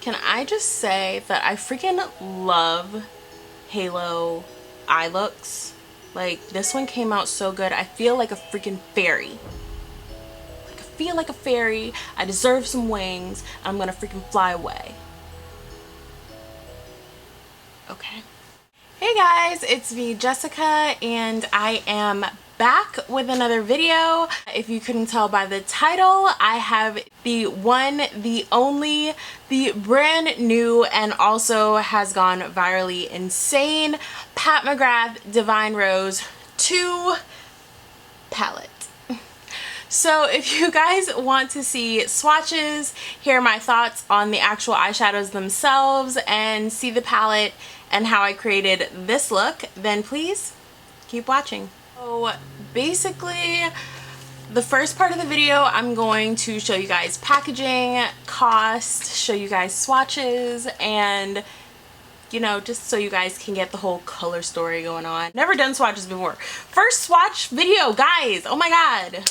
Can I just say that I freaking love halo eye looks? Like, this one came out so good. I feel like a freaking fairy. Like, I feel like a fairy. I deserve some wings. I'm gonna freaking fly away. Okay. Hey guys, it's me, Jessica, and I am back with another video. If you couldn't tell by the title, I have the one, the only, the brand new, and also has gone virally insane Pat McGrath Divine Rose 2 palette. So if you guys want to see swatches, hear my thoughts on the actual eyeshadows themselves, and see the palette and how I created this look, then please keep watching. So basically, the first part of the video, I'm going to show you guys packaging, cost, show you guys swatches, and you know, just so you guys can get the whole color story going on. Never done swatches before. First swatch video, guys. Oh my god.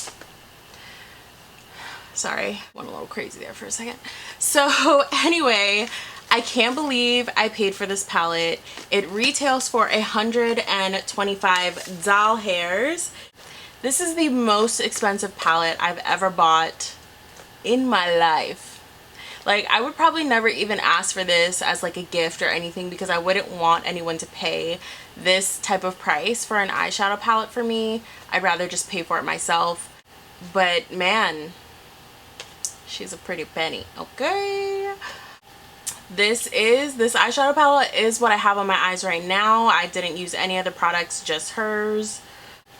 Sorry, went a little crazy there for a second. So anyway, I can't believe I paid for this palette. It retails for $125 doll hairs. This is the most expensive palette I've ever bought in my life. Like, I would probably never even ask for this as like a gift or anything, because I wouldn't want anyone to pay this type of price for an eyeshadow palette for me. I'd rather just pay for it myself. But man, she's a pretty penny, okay? This eyeshadow palette is what I have on my eyes right now. I didn't use any other products, just hers.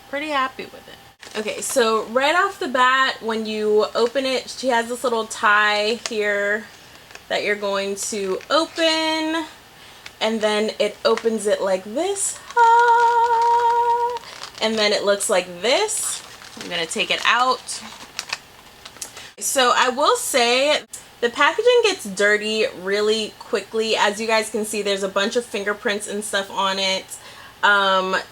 Pretty happy with it. Okay, so right off the bat, when you open it, she has this little tie here that you're going to open, and then it opens it like this. And then it looks like this. I'm gonna take it out. So I will say, the packaging gets dirty really quickly. As you guys can see, there's a bunch of fingerprints and stuff on it.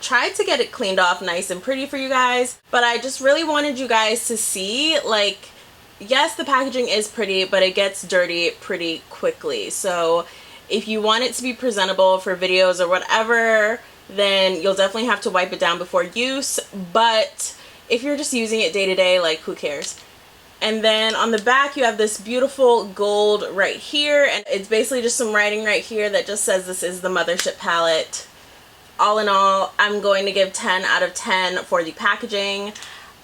Tried to get it cleaned off nice and pretty for you guys, but I just really wanted you guys to see, like, yes, the packaging is pretty, but it gets dirty pretty quickly. So if you want it to be presentable for videos or whatever, then you'll definitely have to wipe it down before use. But if you're just using it day to day, like, who cares? And then on the back, you have this beautiful gold right here, and it's basically just some writing right here that just says this is the Mothership palette. All in all, I'm going to give 10 out of 10 for the packaging.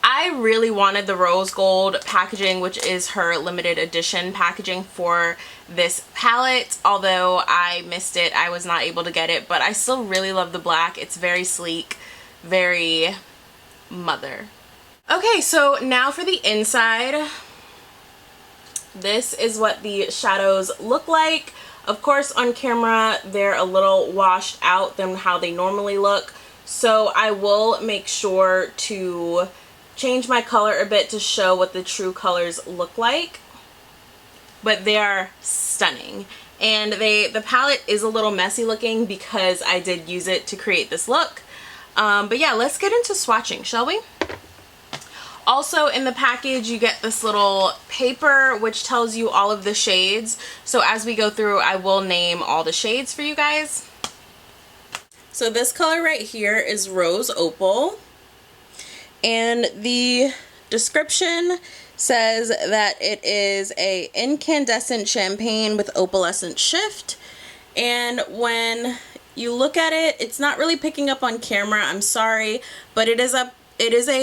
I really wanted the rose gold packaging, which is her limited edition packaging for this palette. Although I missed it, I was not able to get it, but I still really love the black. It's very sleek, very mother. Okay, so now for the inside. This is what the shadows look like. Of course, on camera, they're a little washed out than how they normally look. So I will make sure to change my color a bit to show what the true colors look like. But they are stunning. And the palette is a little messy looking because I did use it to create this look. But yeah, let's get into swatching, shall we? Also in the package, you get this little paper which tells you all of the shades. So as we go through, I will name all the shades for you guys. So this color right here is Rose Opal. And the description says that it is a incandescent champagne with opalescent shift. And when you look at it, it's not really picking up on camera, I'm sorry, but it is a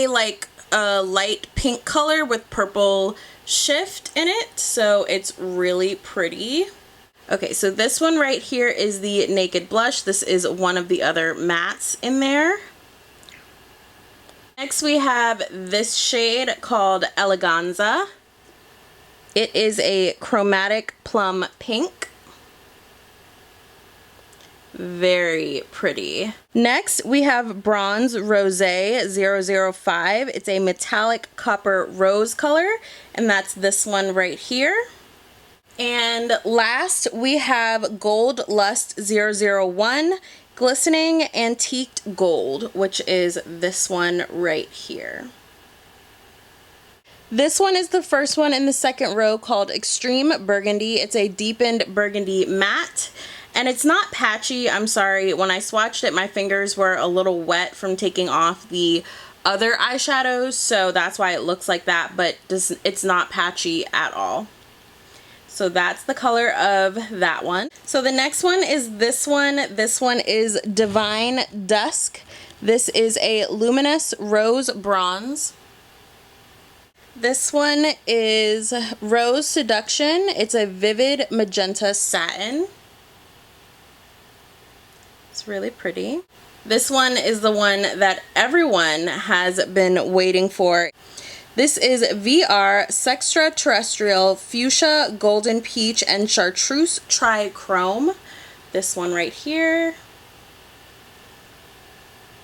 like a light pink color with purple shift in it, so it's really pretty. Okay, so this one right here is the Naked Blush. This is one of the other mattes in there. Next we have this shade called Eleganza. It is a chromatic plum pink. Very pretty. Next we have Bronze Rosé 005. It's a metallic copper rose color, and that's this one right here. And last we have Gold Lust 001 Glistening Antiqued Gold, which is this one right here. This one is the first one in the second row, called Extreme Burgundy. It's a deepened burgundy matte, and it's not patchy. I'm sorry, when I swatched it, my fingers were a little wet from taking off the other eyeshadows, so that's why it looks like that, but it's not patchy at all. So that's the color of that one. So the next one is this one. This one is Divine Dusk. This is a luminous rose bronze. This one is Rose Seduction. It's a vivid magenta satin. It's really pretty. This one is the one that everyone has been waiting for. This is VR Sextraterrestrial Fuchsia Golden Peach and Chartreuse Trichrome. This one right here.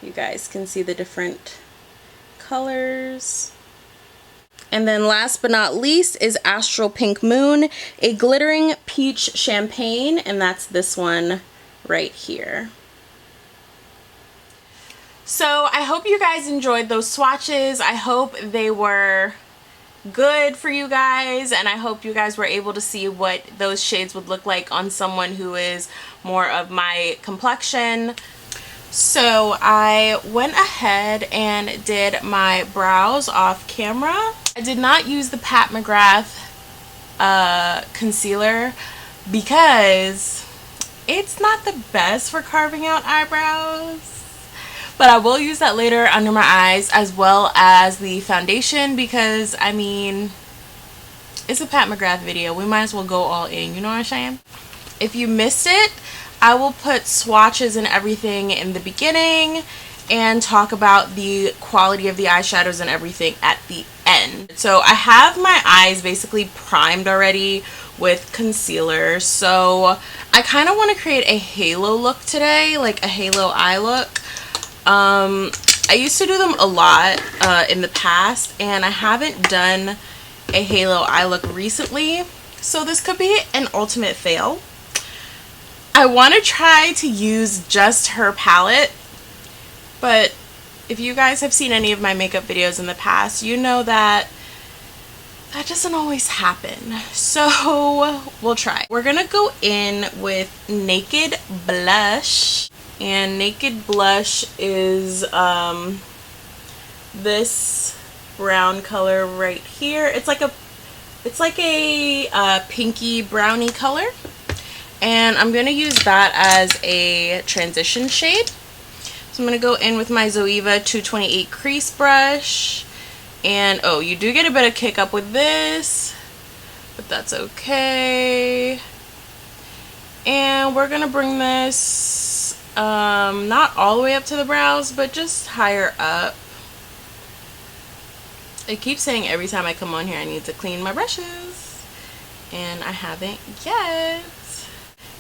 You guys can see the different colors. And then last but not least is Astral Pink Moon, a glittering peach champagne, and that's this one right here. So I hope you guys enjoyed those swatches. I hope they were good for you guys, and I hope you guys were able to see what those shades would look like on someone who is more of my complexion. So I went ahead and did my brows off camera. I did not use the Pat McGrath concealer because it's not the best for carving out eyebrows, but I will use that later under my eyes, as well as the foundation, because I mean, it's a Pat McGrath video, we might as well go all in, you know what I'm saying? If you missed it, I will put swatches and everything in the beginning and talk about the quality of the eyeshadows and everything at the end. So I have my eyes basically primed already with concealer, so I kind of want to create a halo look today, like a halo eye look. I used to do them a lot in the past, and I haven't done a halo eye look recently, so this could be an ultimate fail. I want to try to use just her palette, but if you guys have seen any of my makeup videos in the past, you know that that doesn't always happen. So we'll try. We're gonna go in with Naked Blush, and Naked Blush is this brown color right here. It's like a pinky brownie color. And I'm going to use that as a transition shade. So I'm going to go in with my Zoeva 228 crease brush. And oh, you do get a bit of kick up with this, but that's okay. And we're going to bring this not all the way up to the brows, but just higher up. I keep saying every time I come on here I need to clean my brushes, and I haven't yet.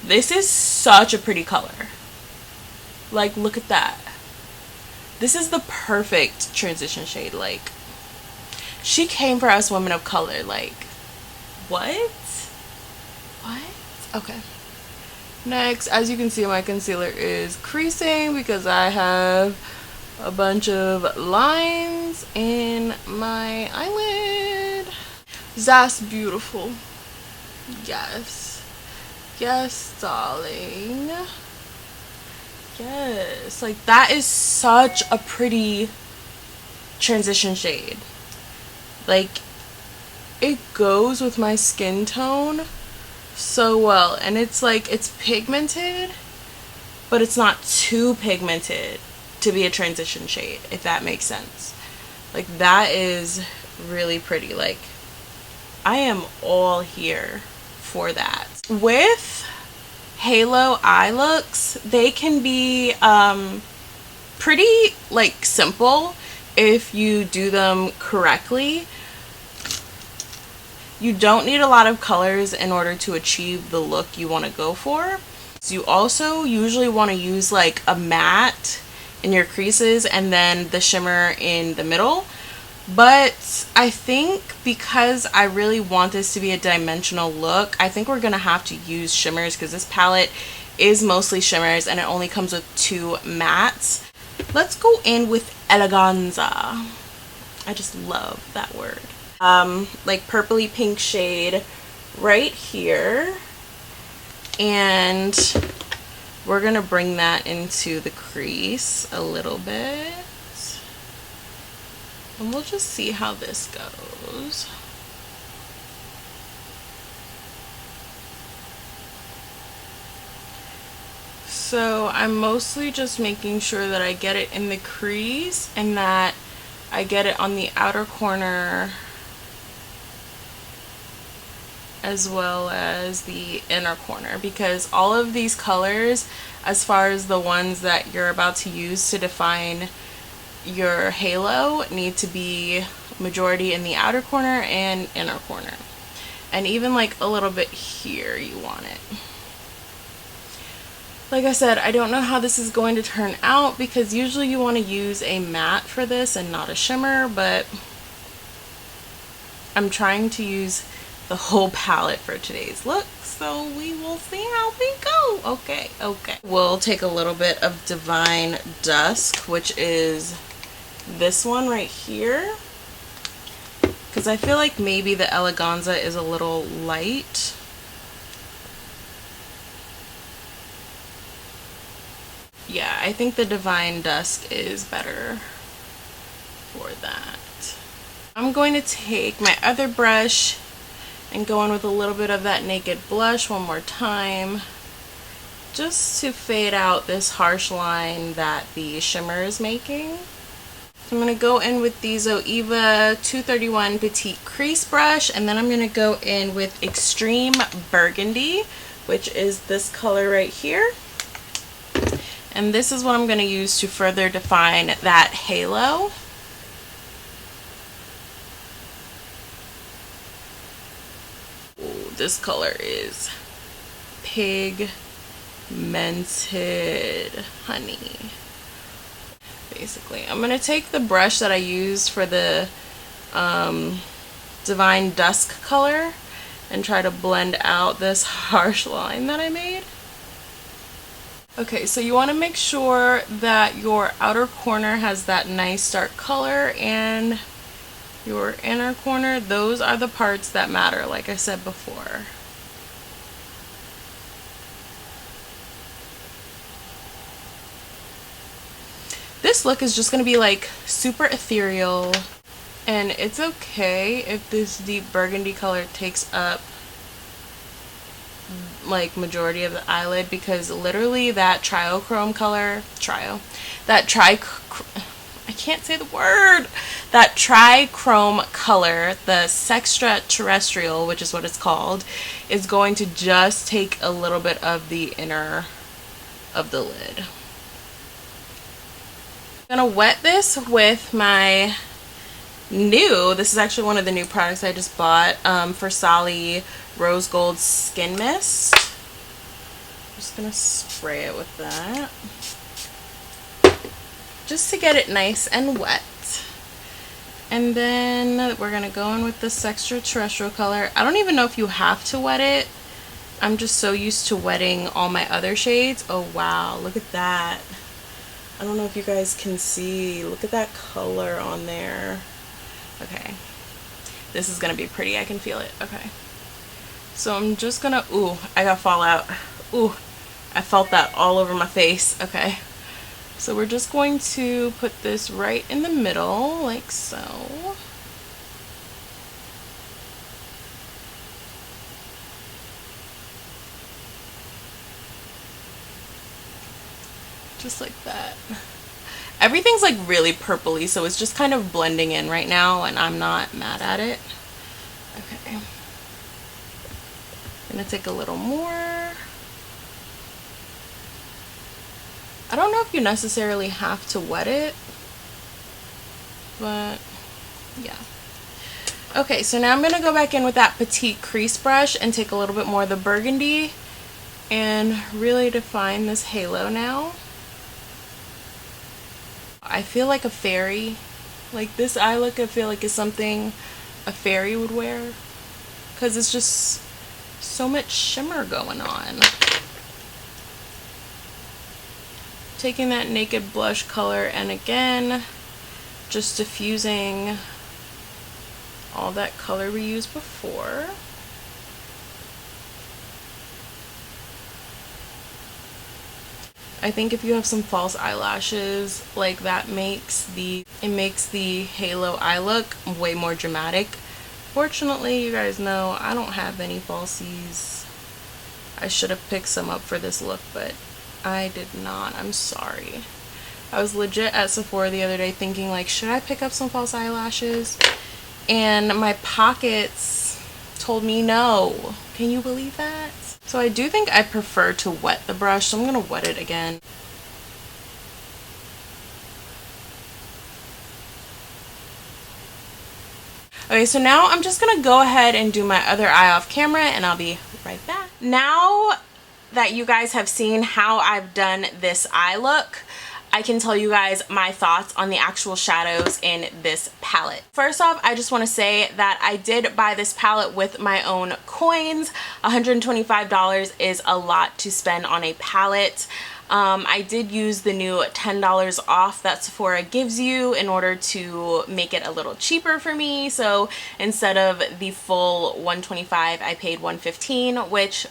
This is such a pretty color. Like, look at that. This is the perfect transition shade. Like, she came for us women of color. Like, what? What? Okay. Next, as you can see, my concealer is creasing because I have a bunch of lines in my eyelid. That's beautiful. Yes. Yes, darling. Yes. Like, that is such a pretty transition shade. Like, it goes with my skin tone so well. And it's like, it's pigmented, but it's not too pigmented to be a transition shade, if that makes sense. Like, that is really pretty. Like, I am all here for that. With halo eye looks, they can be pretty like simple if you do them correctly. You don't need a lot of colors in order to achieve the look you want to go for. So you also usually want to use like a matte in your creases and then the shimmer in the middle. But I think because I really want this to be a dimensional look, I think we're going to have to use shimmers because this palette is mostly shimmers and it only comes with 2 mattes. Let's go in with Eleganza. I just love that word. like purpley pink shade right here, and we're gonna bring that into the crease a little bit, and we'll just see how this goes. So I'm mostly just making sure that I get it in the crease and that I get it on the outer corner as well as the inner corner, because all of these colors, as far as the ones that you're about to use to define your halo, need to be majority in the outer corner and inner corner, and even like a little bit here you want it. Like I said, I don't know how this is going to turn out because usually you want to use a matte for this and not a shimmer, but I'm trying to use the whole palette for today's look, so we will see how we go. Okay. We'll take a little bit of Divine Dusk, which is this one right here, because I feel like maybe the Eleganza is a little light. Yeah, I think the Divine Dusk is better for that. I'm going to take my other brush and go in with a little bit of that Naked Blush one more time, just to fade out this harsh line that the shimmer is making. So I'm going to go in with the Zoeva 231 Petite Crease Brush, and then I'm going to go in with Extreme Burgundy, which is this color right here. And this is what I'm going to use to further define that halo. Ooh, this color is Pigmented Honey. Basically, I'm going to take the brush that I used for the Divine Dusk color and try to blend out this harsh line that I made. Okay, so you want to make sure that your outer corner has that nice dark color, and your inner corner, those are the parts that matter, like I said before. This look is just going to be like super ethereal, and it's okay if this deep burgundy color takes up like majority of the eyelid, because literally that triochrome color, that trichrome color, the Sextra Terrestrial, which is what it's called, is going to just take a little bit of the inner of the lid. I'm gonna wet this with my this is actually one of the new products I just bought, for Sally Rose Gold Skin Mist. I'm just gonna spray it with that just to get it nice and wet. And then we're gonna go in with this Extra Terrestrial color. I don't even know if you have to wet it. I'm just so used to wetting all my other shades. Oh wow, look at that. I don't know if you guys can see. Look at that color on there. Okay, this is gonna be pretty. I can feel it. Okay, so I'm just gonna, ooh, I got fallout. Ooh, I felt that all over my face. Okay, so we're just going to put this right in the middle, like so. Just like that. Everything's like really purpley, so it's just kind of blending in right now, and I'm not mad at it. Okay. I'm gonna take a little more. I don't know if you necessarily have to wet it, but yeah. Okay, so now I'm gonna go back in with that Petite Crease brush and take a little bit more of the burgundy and really define this halo now. I feel like a fairy. Like this eye look, I feel like is something a fairy would wear, because it's just so much shimmer going on. Taking that Naked Blush color and again just diffusing all that color we used before. I think if you have some false eyelashes, like that makes the halo eye look way more dramatic. Fortunately, you guys know I don't have any falsies. I should have picked some up for this look, but I did not. I'm sorry. I was legit at Sephora the other day thinking like, should I pick up some false eyelashes? And my pockets told me no. Can you believe that? So I do think I prefer to wet the brush, so I'm gonna wet it again. Okay, so now I'm just gonna go ahead and do my other eye off camera and I'll be right back. Now that you guys have seen how I've done this eye look, I can tell you guys my thoughts on the actual shadows in this palette. First off, I just want to say that I did buy this palette with my own coins. $125 is a lot to spend on a palette. I did use the new $10 off that Sephora gives you in order to make it a little cheaper for me. So instead of the full $125, I paid $115, which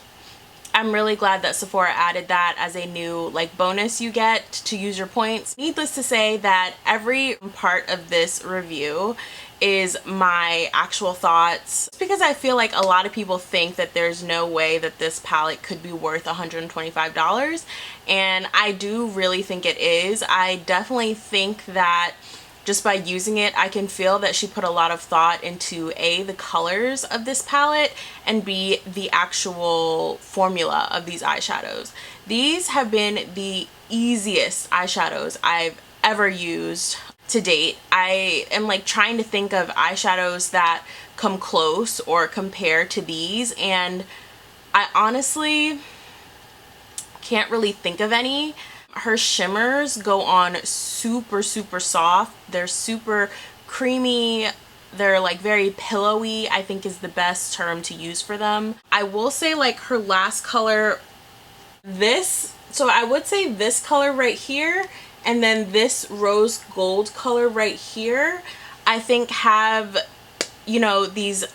I'm really glad that Sephora added that as a new like bonus you get to use your points. Needless to say that every part of this review is my actual thoughts, because I feel like a lot of people think that there's no way that this palette could be worth $125, and I do really think it is. I definitely think that just by using it, I can feel that she put a lot of thought into A, the colors of this palette, and B, the actual formula of these eyeshadows. These have been the easiest eyeshadows I've ever used to date. I am like trying to think of eyeshadows that come close or compare to these, and I honestly can't really think of any. Her shimmers go on super soft. They're super creamy. They're like very pillowy, I think is the best term to use for them. I will say like her last color, so I would say this color right here and then this rose gold color right here, I think have, you know, these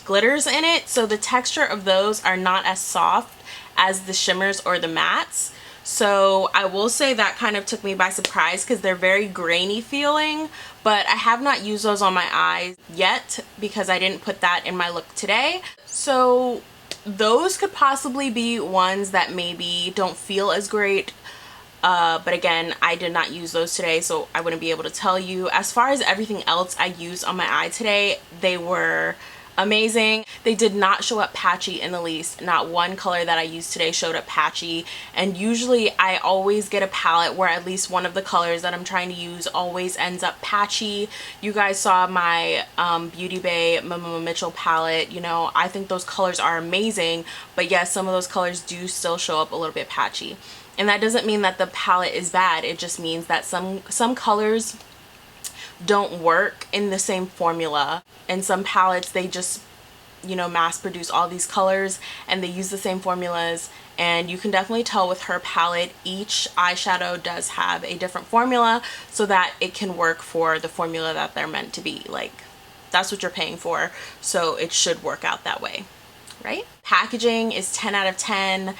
glitters in it. So the texture of those are not as soft as the shimmers or the mattes. So I will say that kind of took me by surprise because they're very grainy feeling, but I have not used those on my eyes yet because I didn't put that in my look today. So those could possibly be ones that maybe don't feel as great, but again, I did not use those today, so I wouldn't be able to tell you. As far as everything else I used on my eye today, they were amazing. They did not show up patchy in the least. Not one color that I used today showed up patchy, and usually I always get a palette where at least one of the colors that I'm trying to use always ends up patchy. You guys saw my Beauty Bay Mitchell palette. You know, I think those colors are amazing, but yes, some of those colors do still show up a little bit patchy. And that doesn't mean that the palette is bad. It just means that some colors don't work in the same formula, and some palettes, they just, you know, mass produce all these colors and they use the same formulas. And you can definitely tell with her palette, each eyeshadow does have a different formula so that it can work for the formula that they're meant to be. Like, that's what you're paying for, so it should work out that way, right? Packaging is 10 out of 10.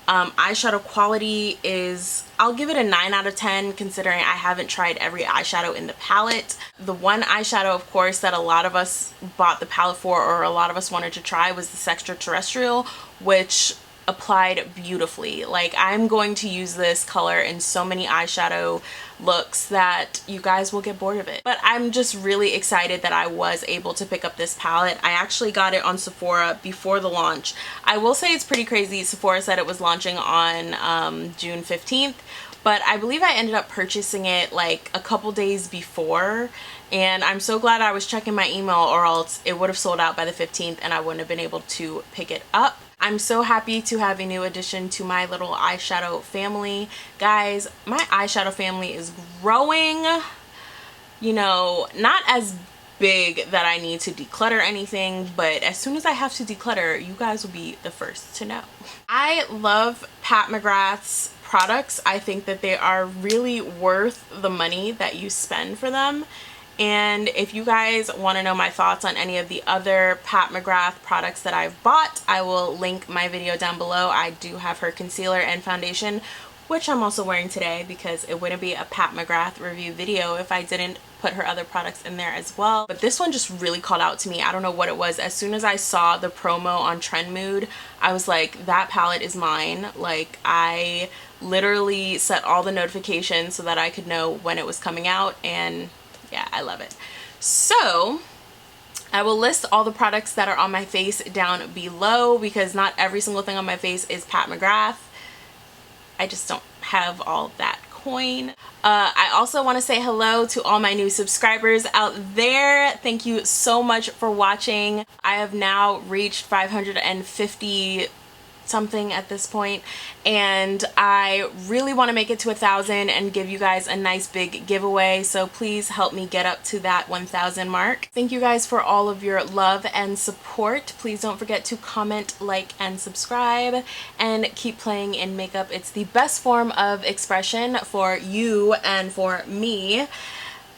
Eyeshadow quality is, I'll give it a 9 out of 10 considering I haven't tried every eyeshadow in the palette. The one eyeshadow, of course, that a lot of us bought the palette for, or a lot of us wanted to try, was this Extraterrestrial, which applied beautifully. Like, I'm going to use this color in so many eyeshadow looks that you guys will get bored of it. But I'm just really excited that I was able to pick up this palette. I actually got it on Sephora before the launch. I will say it's pretty crazy. Sephora said it was launching on June 15th, but I believe I ended up purchasing it like a couple days before, and I'm so glad I was checking my email, or else it would have sold out by the 15th and I wouldn't have been able to pick it up. I'm so happy to have a new addition to my little eyeshadow family. Guys, my eyeshadow family is growing. You know, not as big that I need to declutter anything, but as soon as I have to declutter, you guys will be the first to know. I love Pat McGrath's products. I think that they are really worth the money that you spend for them. And if you guys want to know my thoughts on any of the other Pat McGrath products that I've bought, I will link my video down below. I do have her concealer and foundation, which I'm also wearing today because it wouldn't be a Pat McGrath review video if I didn't put her other products in there as well. But this one just really called out to me. I don't know what it was. As soon as I saw the promo on Trend Mood, I was like, that palette is mine. Like, I literally set all the notifications so that I could know when it was coming out, and yeah, I love it. So I will list all the products that are on my face down below because not every single thing on my face is Pat McGrath. I just don't have all that coin. I also want to say hello to all my new subscribers out there. Thank you so much for watching. I have now reached 550 something at this point, and I really want to make it to 1,000 and give you guys a nice big giveaway, so please help me get up to that 1,000 mark. Thank you guys for all of your love and support. Please don't forget to comment, like, and subscribe, and keep playing in makeup. It's the best form of expression for you and for me.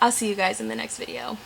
I'll see you guys in the next video.